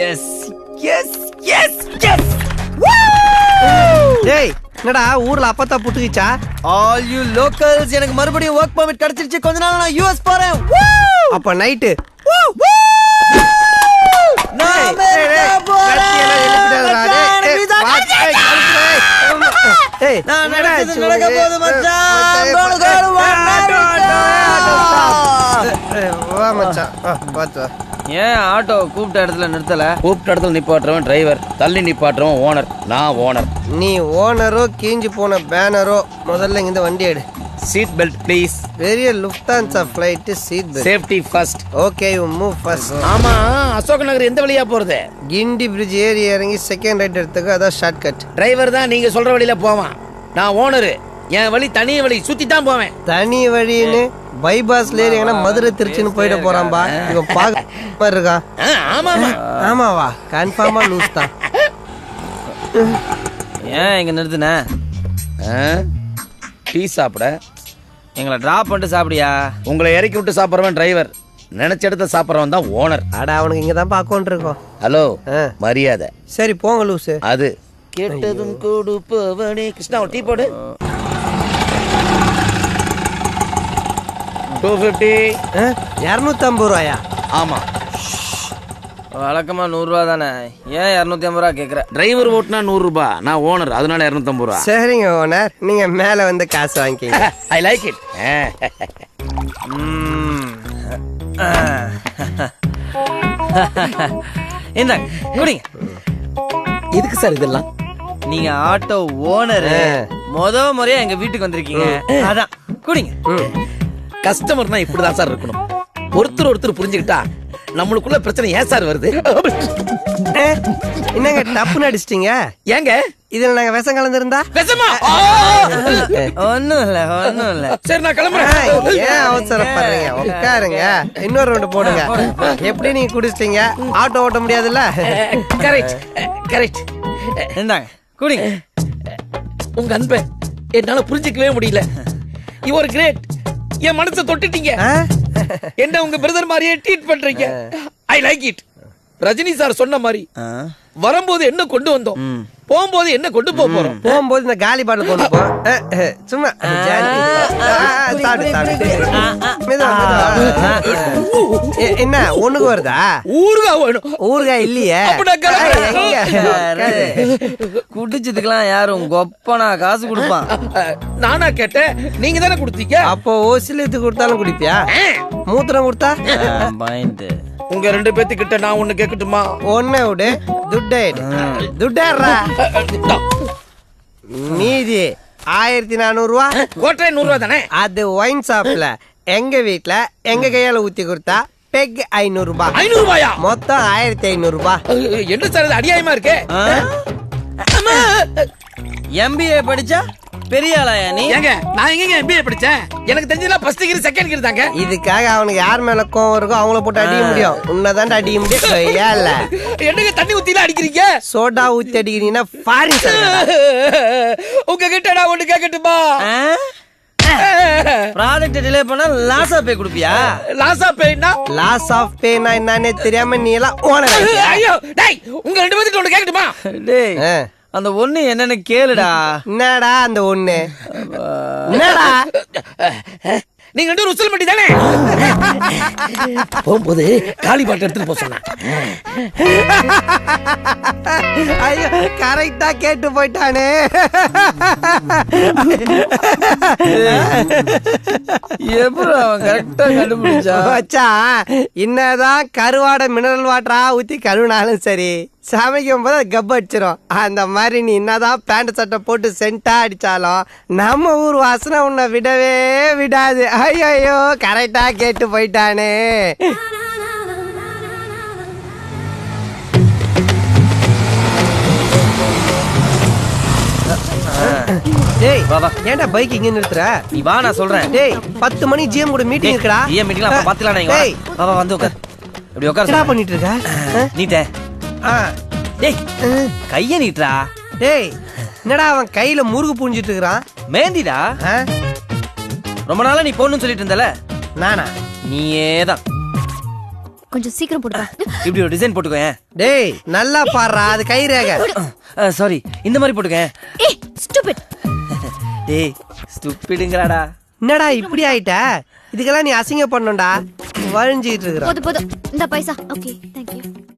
S S S S. டேய் என்னடா ஊர்ல அப்பத்தா புட்டுக்கிச்சா? ஆல் யூ லோக்கல்ஸ், எனக்கு மறுபடியும் ஒர்க் பர்மிட் கிடைச்சிருச்சு. கொஞ்ச நாள் நான் யுஎஸ் போறேன். அப்ப நைட்டு ஏன் ஆட்டோ கூப்பிட்ட இடத்துல நிறுத்தல? கூப்பிட்ட இடத்துல நிப்பாட்டுறவன் டிரைவர், தள்ளி நிப்பாட்டுறவன் ஓனர். நான் ஓனர். நீ ஓனரோ கீஞ்சு போன பேனரோ முதல்ல இந்த வண்டி எடு. Seat belt please. பெரிய Lufthansa flight seat belt. Safety first. Okay you move first. ஆமா, அசோக் நகர் எந்த வழியா போறது? கிண்டி பிரிட்ஜ் ஏறி இறங்கி செகண்ட் ரைட் எடுத்துக்க, அதான் ஷார்ட் கட். டிரைவர் தான் நீங்க சொல்ற வழியில போவான், நான் ஓனரு. என் வழி தனி வழி, சுத்தி தான் போவேன். தனி வழின்னு பைபாஸ்ல ஏறி எங்கன்னா மதுரை திருச்சின்னு போயிட்டு போறான்பா. இவன் பாக்க இருக்கா? ஆமா ஆமாவா? கன்ஃபார்மா லூஸ் தான். ஏன் இங்க நிறுத்துன? டீ சாப்பிட. எங்களை டிராப் பண்ணிட்டு சாப்பிடியா? உங்களை இறக்கி விட்டு சாப்பிட்றவன் டிரைவர், நினைச்ச இடத்த சாப்பிட்றவன் தான் ஓனர். அட அவனுக்கு இங்க தான் பாக்கோன்னு இருக்கோம். ஹலோ, மரியாதை. சரி போங்க லூசு. அது கேட்டதும் கொடுப்பவனே. கிருஷ்ணா ஒரு டீ போடு. 250. 250 ரூபாயா? ஆமா, வழக்கமா 100 ரூபா தானே, ஏன் 250 ரூபா கேக்குற? டிரைவர் ஓட்டுனா 100 ரூபாய், நான் ஓனர், அதனால 250 ரூபா. சரிங்க ஓனர், நீங்க மேல வந்து காசு வாங்கிக்கீங்க. I like it. என்ன குடிங்க. எதுக்கு சார் இதெல்லாம்? நீங்க ஆட்டோ ஓனரு, முறையா எங்க வீட்டுக்கு வந்திருக்கீங்க, அதான் குடிங்க. கஸ்டமர்னா இப்படிதான் சார் இருக்கணும். ஒருத்தர் புரிஞ்சுக்கிட்டா நம்மளுக்குள்ள பிரச்சனை ஏன் சார் வருது? என்னங்க டப்புன்னு அடிச்சிட்டீங்க? ஏங்க இதுல நாங்க விஷம் கலந்துருந்தா? விஷமா? ஒண்ணும் இல்ல. சரி நான் கிளம்புறேன். ஏன் அவசரப்படுறீங்க? உட்காருங்க, இன்னொரு ரவுண்டு போடுங்க. எப்படி நீங்க குடிச்சிட்டீங்க, ஆட்டோ ஓட்ட முடியாதுல்ல? கரெக்ட். என்னங்க குடிங்க. உங்க அன்பை என்னால புரிஞ்சுக்கவே முடியல. You are great. என் மனசை தொட்டுட்டீங்க. என்ன உங்க பிரதர் மாதிரியே ட்ரீட் பண்றீங்க. I like it. Rajini sir சொன்ன மாதிரி வரும்போது என்ன கொண்டு வந்தோம், போகும்போது என்ன கொண்டு போறோம். போகும்போது இந்த காலி பாட்டில் கொண்டு போ. சும்மா என்ன ஒண்ணுக்கு வருதா? ஊறுகாய் வேணும். ஊறுகாய் இல்லையே. குடிச்சதுக்கெல்லாம் யாரும் கொப்பனா காசு கொடுப்பான்? நானா கேட்டேன், நீங்க தானே கொடுத்தீங்க. அப்போ ஓசிலத்து கொடுத்தாலும் குடிப்பியா? மூத்திரம் கொடுத்தா? உங்க 2 பேத்துக்கிட்ட நான் ஒண்ணு கேட்கட்டுமா? ஒண்ணு விடு, துட்டேடுறா. மீதி 1400 ரூபா. கோட்டை 100 ரூபா தானே? அது ஒயின் ஷாப்ல எங்க வீட்டுல எங்க கையால ஊத்தி கொடுத்தா பெக் 500 ரூபாய். 500 ரூபாயா? மொத்தம் 1500 ரூபாய். என்ன சார் இது அநியாயமா இருக்கு? MBA படிச்சா பெரிய ஆளாயா நீ? ஏங்க நான் எங்க MBA படிச்சேன்? எனக்கு தெரிஞ்சதெல்லாம் ஃபர்ஸ்ட் டிகிரி செகண்ட் டிகிரி தாங்க. இதுக்காக அவனுக்கு யார் மேல கோவம் இருக்கோ அவங்கள போட்டு அடிக்க முடியும். உன்னதான்டா அடிக்க முடியும். ஏன்ல என்னங்க தண்ணி ஊத்தில அடிக்கிறீங்க? சோடா ஊத்தி அடிக்கிறீங்கன்னா ஃபாரின் உங்ககிட்ட நான் ஒண்ணு கேட்கட்டுமா? ப்ராஜெக்ட் டிலே பண்ணா லாஸ் ஆஃப் பே கொடுப்பியா? லாஸ் ஆஃப் பேனா? லாஸ் ஆஃப் பேனா என்னன்னே தெரியாம நீ எல்லாம் ஓனர். ஐயோ டேய், உங்க 2 பேத்துக்கு ஒண்ணு கேட்கட்டுமா? டேய் அந்த ஒண்ணு என்னன்னு கேளுடா. என்னடா அந்த ஒண்ணு? என்னடா நீங்க 2 ருசல் மட்டி தானே? போகும்போது காலி பாட்டு எடுத்துட்டு போக சொன்னா. ஐயோ கரெக்டா கேட்டு போயிட்டானே. எப்படி அவன் கரெக்டா கண்டுபிடிச்சா? மச்சான், என்னதான் கருவாடை மினரல் வாட்டரா ஊத்தி கழுவினாலும் சரி, சமைக்கும் போது கப் அடிச்சிடும். அந்த மாதிரி நீ என்னதான் பேண்ட் சட்டை போட்டு சென்டா அடிச்சாலும் நம்ம ஊர் வாசனை உன்னை விடவே விடாது. ஐயோ கரெக்டா கேட்டு போயிட்டானே. டேய் வா ஏன்டா பைக் இங்க நிறுத்துற? நீ வா, நான் சொல்றேன். டேய் 10 மணி ஜிஎம் கூட மீட்டிங் இருக்குடா. ஜிஎம் மீட்டிங்ல அப்ப பாத்துலாம். நீங்க வா வந்து உட்கார். இப்படி உட்கார். என்ன பண்ணிட்டு இருக்க? நீட்டே. டேய் கைய நீட்றா. டேய் என்னடா அவன் கையில முருகு புஞ்சிட்டு இருக்கான்? மேந்திடா. ரொம்ப நாளா நீ போன்னு சொல்லிட்டு இருந்தல. நானா? நீயே தான். கொஞ்சம் சீக்கிரம் போடுவா. இப்படி ஒரு டிசைன் போட்டுக்கோ. டேய் நல்லா பாடுறா, அது கை ரேகை. சாரி, இந்த மாதிரி போட்டுக்க. ஏய் ஸ்டூபிட். டேய் ஸ்டூபிடுங்கறாடா. என்னடா இப்படி ஆயிட்ட? இதுக்கெல்லாம் நீ அசிங்க பண்ணணும்டா. வழிஞ்சிட்டு இருக்கற. போதும் இந்த பைசா. ஓகே